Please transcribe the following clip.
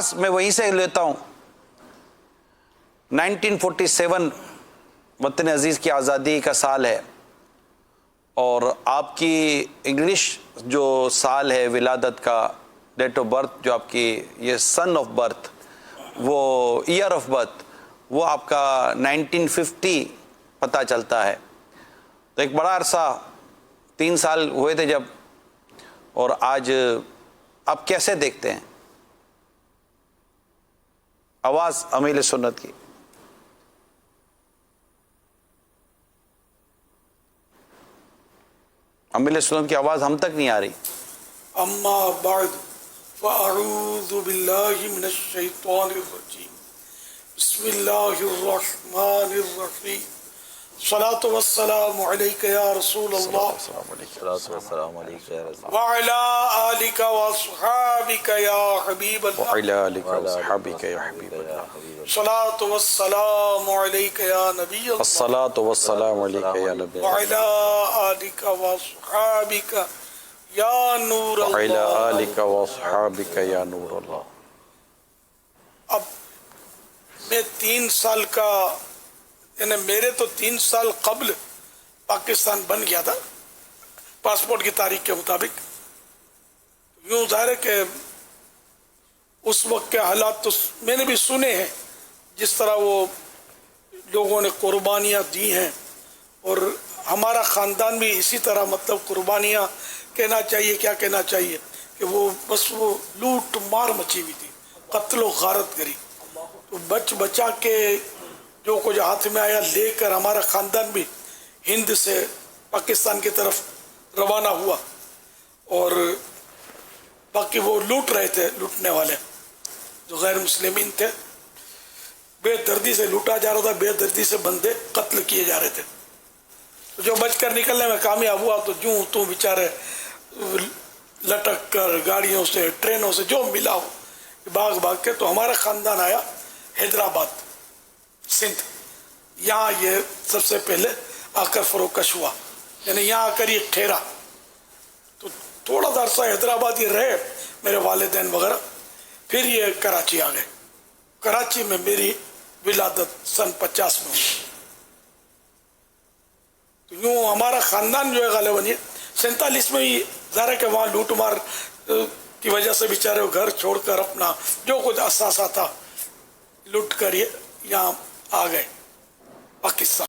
آغاز میں وہیں سے لیتا ہوں. 1947 وطن عزیز کی آزادی کا سال ہے، اور آپ کی انگلش جو سال ہے ولادت کا، ڈیٹ آف برتھ جو آپ کی یہ سن آف برتھ، وہ ایئر آف برتھ، وہ آپ کا 1950 پتہ چلتا ہے. تو ایک بڑا عرصہ 3 سال ہوئے تھے جب، اور آج آپ کیسے دیکھتے ہیں آواز امیل سنت کی؟ امیل سنت کی آواز ہم تک نہیں آ رہی. اما بعد فاعوذ باللہ من الشیطان الرجیم بسم اللہ الرحمن الرحیم الصلاۃ والسلام علیک یا رسول اللہ وعلی آلک واصحابک یا حبیب اللہ الصلاۃ والسلام علیک یا نبی اللہ الصلاۃ والسلام علیک یا نبی وعلی آلک واصحابک یا نور وعلی اللہ. آلک واصحابک یا نور اللہ. اب میں 3 سال کا، یعنی میرے تو 3 سال قبل پاکستان بن گیا تھا پاسپورٹ کی تاریخ کے مطابق. یوں ظاہر ہے کہ اس وقت کے حالات تو میں نے بھی سنے ہیں، جس طرح وہ لوگوں نے قربانیاں دی ہیں، اور ہمارا خاندان بھی اسی طرح، مطلب قربانیاں کہنا چاہیے، کیا کہنا چاہیے کہ وہ بس وہ لوٹ مار مچی ہوئی تھی، قتل و غارت گری. تو بچا کے جو کچھ ہاتھ میں آیا لے کر ہمارا خاندان بھی ہند سے پاکستان کی طرف روانہ ہوا، اور باقی وہ لوٹ رہے تھے، لوٹنے والے جو غیر مسلمین تھے، بے دردی سے لوٹا جا رہا تھا، بے دردی سے بندے قتل کیے جا رہے تھے. جو بچ کر نکلنے میں کامیاب ہوا تو جوں تو بیچارے لٹک کر گاڑیوں سے، ٹرینوں سے، جو ملا ہو بھاگ کے. تو ہمارا خاندان آیا حیدرآباد، سندھ. یہاں یہ سب سے پہلے آ کر فروکش ہوا، یعنی یہاں آ کر یہ ٹھہرا. تو تھوڑا سا عرصہ حیدرآباد یہ رہے میرے والدین وغیرہ، پھر یہ کراچی آ گئے. کراچی میں میری ولادت سن 50 میں ہوئی. تو یوں ہمارا خاندان جو ہے غالباً یہ 47 میں ہی، ظاہر ہے کہ وہاں لوٹ مار کی وجہ سے بیچارے گھر چھوڑ کر اپنا جو کچھ اثاثہ تھا لوٹ کر یہ یہاں آ گئے پاکستان.